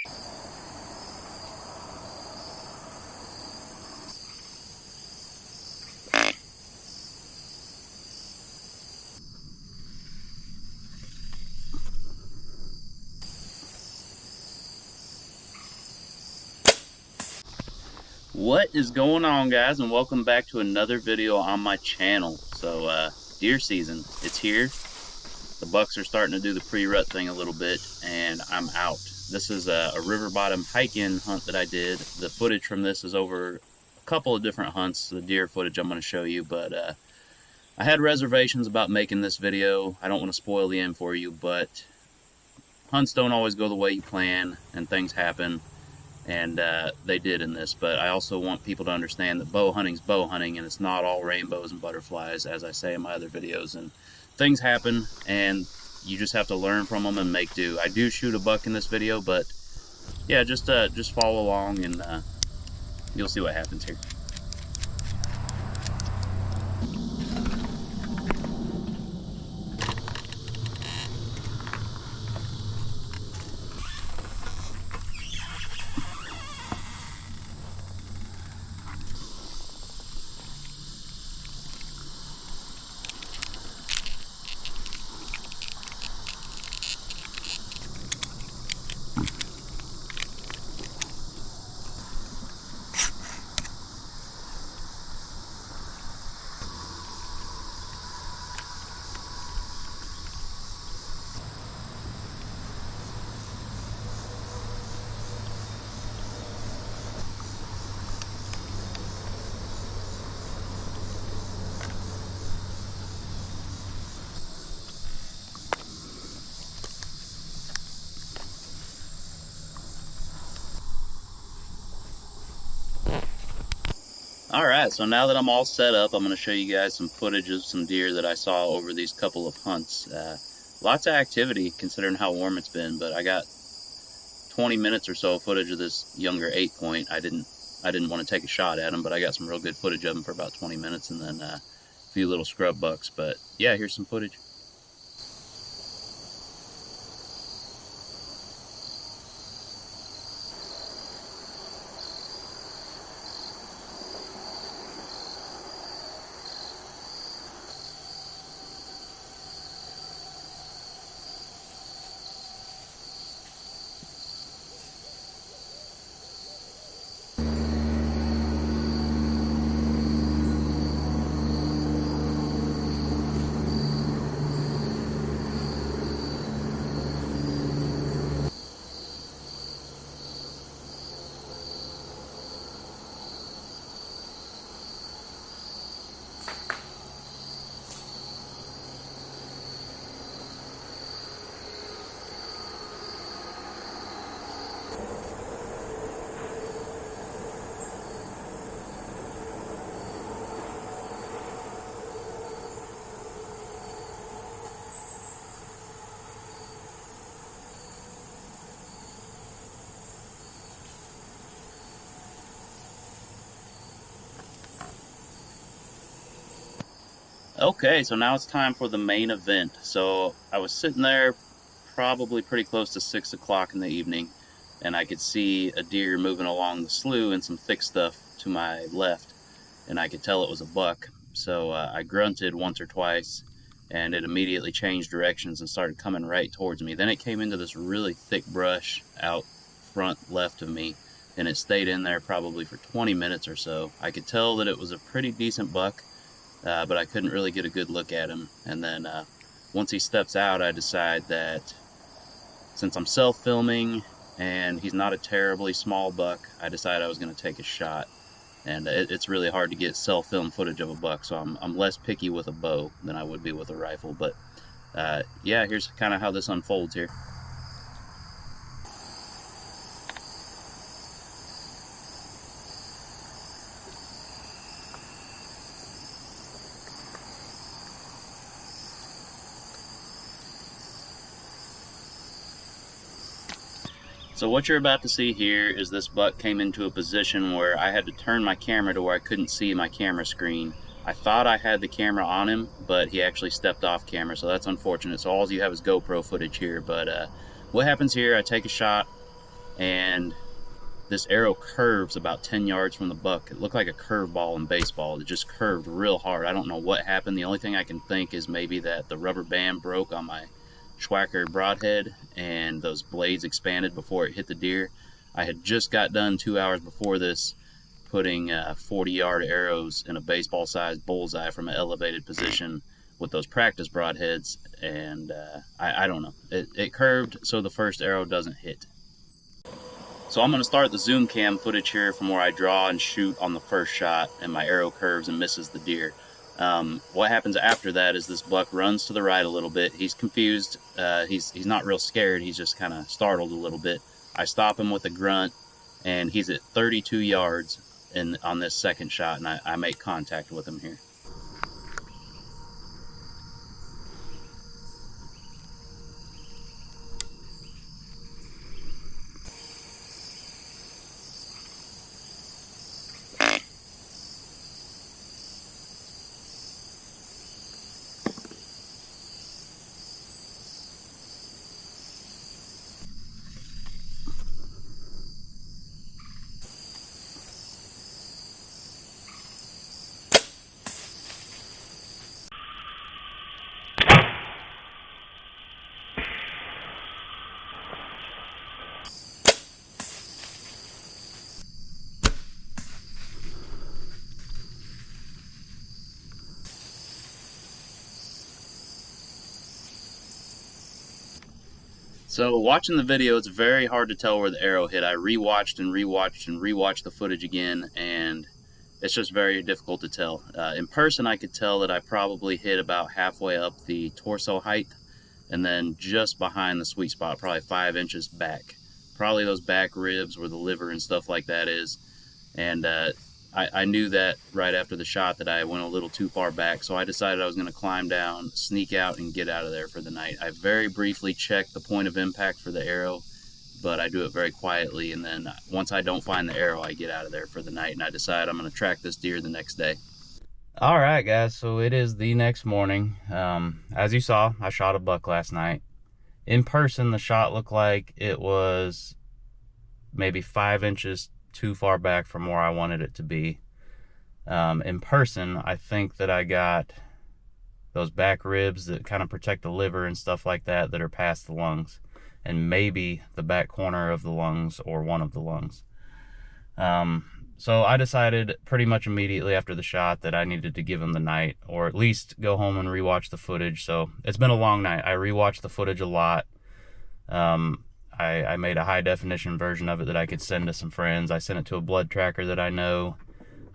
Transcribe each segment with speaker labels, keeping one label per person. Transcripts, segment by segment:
Speaker 1: What is going on, guys, and welcome back to another video on my channel. So deer season, it's here. The bucks are starting to do the pre-rut thing a little bit, and I'm out. This is a river bottom hike-in hunt that I did. The footage from this is over a couple of different hunts, the deer footage I'm going to show you, but I had reservations about making this video. I don't want to spoil the end for you, but hunts don't always go the way you plan, and things happen. And they did in this, but I also want people to understand that bow hunting's bow hunting, and it's not all rainbows and butterflies, as I say in my other videos. And things happen, and you just have to learn from them and make do. I do shoot a buck in this video, but yeah, just follow along, and you'll see what happens here. Alright, so now that I'm all set up, I'm going to show you guys some footage of some deer that I saw over these couple of hunts. Lots of activity considering how warm it's been, but I got 20 minutes or so of footage of this younger 8-point. I didn't want to take a shot at him, but I got some real good footage of him for about 20 minutes, and then a few little scrub bucks. But yeah, here's some footage. Okay, so now it's time for the main event. So I was sitting there probably pretty close to 6 o'clock in the evening, and I could see a deer moving along the slough and some thick stuff to my left, and I could tell it was a buck. So I grunted once or twice, and it immediately changed directions and started coming right towards me. Then it came into this really thick brush out front left of me, and it stayed in there probably for 20 minutes or so. I could tell that it was a pretty decent buck, but I couldn't really get a good look at him. And then once he steps out, I decide that since I'm self-filming and he's not a terribly small buck, I decided I was going to take a shot. And it's really hard to get self-film footage of a buck, so I'm less picky with a bow than I would be with a rifle. But yeah, here's kind of how this unfolds here. So what you're about to see here is this buck came into a position where I had to turn my camera to where I couldn't see my camera screen. I thought I had the camera on him, but he actually stepped off camera, so that's unfortunate. So all you have is GoPro footage here. But what happens here, I take a shot, and this arrow curves about 10 yards from the buck. It looked like a curveball in baseball. It just curved real hard. I don't know what happened. The only thing I can think is maybe that the rubber band broke on my Schwacker broadhead and those blades expanded before it hit the deer. I had just got done 2 hours before this putting 40-yard arrows in a baseball-sized bullseye from an elevated position with those practice broadheads, and I don't know. It curved so the first arrow doesn't hit. So I'm going to start the zoom cam footage here from where I draw and shoot on the first shot, and my arrow curves and misses the deer. What happens after that is this buck runs to the right a little bit. He's confused. He's not real scared. He's just kind of startled a little bit. I stop him with a grunt, and he's at 32 yards on this second shot, and I make contact with him here. So watching the video, it's very hard to tell where the arrow hit. I rewatched and rewatched and rewatched the footage again, and it's just very difficult to tell. In person, I could tell that I probably hit about halfway up the torso height, and then just behind the sweet spot, probably 5 inches back. Probably those back ribs where the liver and stuff like that is. And I knew that right after the shot that I went a little too far back, so I decided I was going to climb down, sneak out, and get out of there for the night. I very briefly checked the point of impact for the arrow, but I do it very quietly, and then once I don't find the arrow, I get out of there for the night, and I decide I'm going to track this deer the next day. All right, guys, so it is the next morning. As you saw, I shot a buck last night. In person, the shot looked like it was maybe 5 inches too far back from where I wanted it to be. In person, I think that I got those back ribs that kind of protect the liver and stuff like that that are past the lungs, and maybe the back corner of the lungs or one of the lungs. So I decided pretty much immediately after the shot that I needed to give him the night, or at least go home and rewatch the footage. So it's been a long night. I rewatched the footage a lot. I made a high definition version of it that I could send to some friends. I sent it to a blood tracker that I know,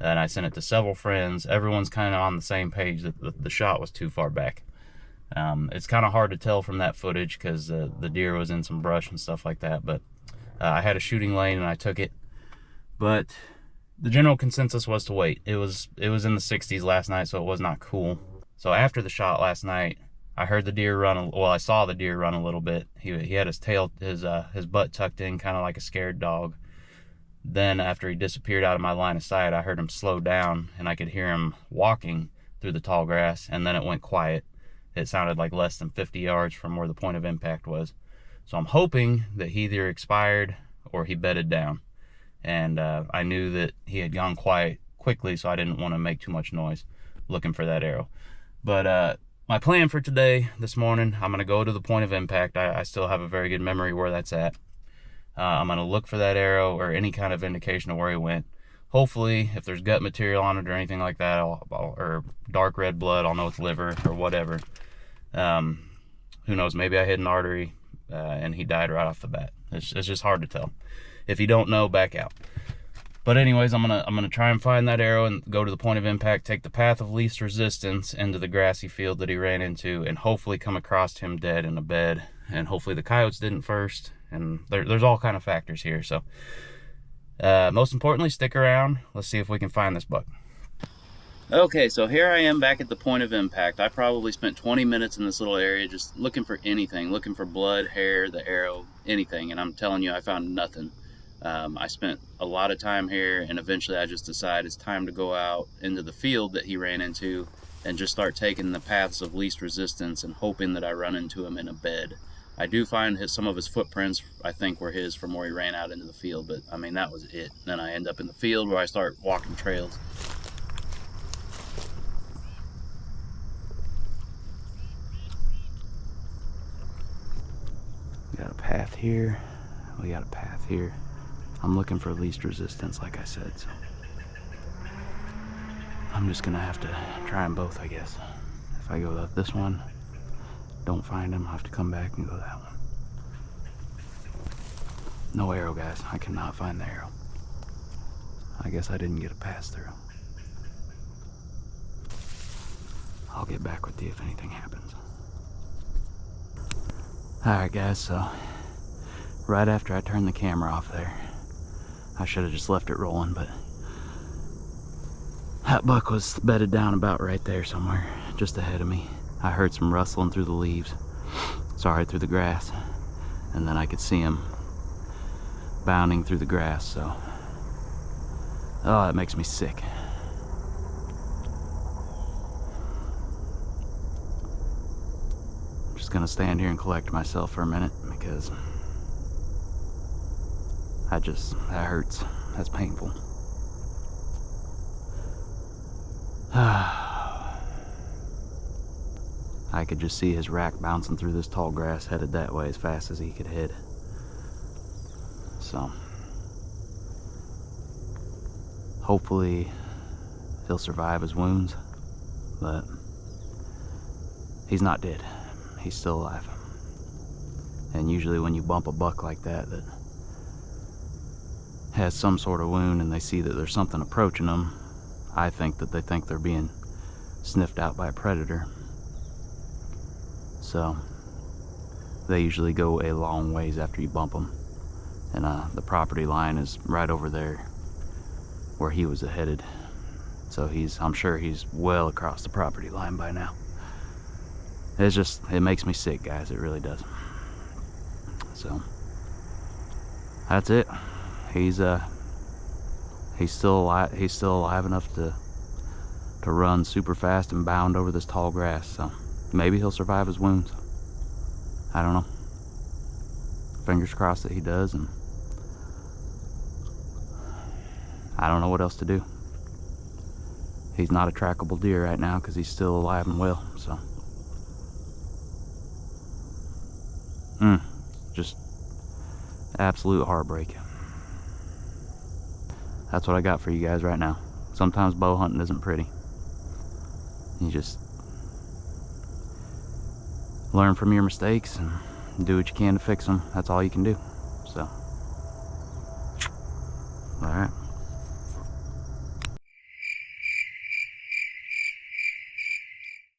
Speaker 1: and I sent it to several friends. Everyone's kind of on the same page that the shot was too far back. It's kind of hard to tell from that footage because the deer was in some brush and stuff like that, but I had a shooting lane and I took it. But the general consensus was to wait. It was in the 60s last night, so it was not cool. So after the shot last night, I heard the deer run. Well, I saw the deer run a little bit. He had his tail, his butt tucked in, kind of like a scared dog. Then after he disappeared out of my line of sight, I heard him slow down, and I could hear him walking through the tall grass, and then it went quiet. It sounded like less than 50 yards from where the point of impact was. So I'm hoping that he either expired or he bedded down. And I knew that he had gone quiet quickly, so I didn't want to make too much noise looking for that arrow. But my plan for today, this morning, I'm going to go to the point of impact. I still have a very good memory where that's at. I'm going to look for that arrow or any kind of indication of where he went. Hopefully, if there's gut material on it or anything like that, or dark red blood, I'll know it's liver or whatever. Who knows, maybe I hit an artery and he died right off the bat. It's just hard to tell. If you don't know, back out. But anyways, I'm gonna try and find that arrow and go to the point of impact, take the path of least resistance into the grassy field that he ran into, and hopefully come across him dead in a bed. And hopefully the coyotes didn't first. And there's all kind of factors here. So most importantly, stick around. Let's see if we can find this buck. Okay, so here I am back at the point of impact. I probably spent 20 minutes in this little area just looking for anything, looking for blood, hair, the arrow, anything. And I'm telling you, I found nothing. I spent a lot of time here, and eventually I just decided it's time to go out into the field that he ran into and just start taking the paths of least resistance and hoping that I run into him in a bed. I do find some of his footprints, I think, were his from where he ran out into the field, but I mean, that was it. Then I end up in the field where I start walking trails.
Speaker 2: We got a path here. We got a path here. I'm looking for least resistance, like I said, so I'm just gonna have to try them both, I guess. If I go this one, don't find him, I'll have to come back and go that one. No arrow, guys. I cannot find the arrow. I guess I didn't get a pass through. I'll get back with you if anything happens. Alright guys, so right after I turned the camera off there, I should have just left it rolling, but that buck was bedded down about right there somewhere, just ahead of me. I heard some rustling through the leaves, sorry, through the grass, and then I could see him bounding through the grass, so oh, that makes me sick. I'm just gonna stand here and collect myself for a minute because that hurts. That's painful. I could just see his rack bouncing through this tall grass, headed that way as fast as he could head. So hopefully he'll survive his wounds, but he's not dead. He's still alive. And usually when you bump a buck like that that has some sort of wound and they see that there's something approaching them, I think that they think they're being sniffed out by a predator. So they usually go a long ways after you bump them. And the property line is right over there where he was headed. So I'm sure he's well across the property line by now. It makes me sick, guys. It really does. So that's it. He's still alive. He's still alive enough to run super fast and bound over this tall grass. So maybe he'll survive his wounds. I don't know. Fingers crossed that he does, and I don't know what else to do. He's not a trackable deer right now because he's still alive and well. So just absolute heartbreak. That's what I got for you guys right now. Sometimes bow hunting isn't pretty. You just learn from your mistakes and do what you can to fix them. That's all you can do. So, all right.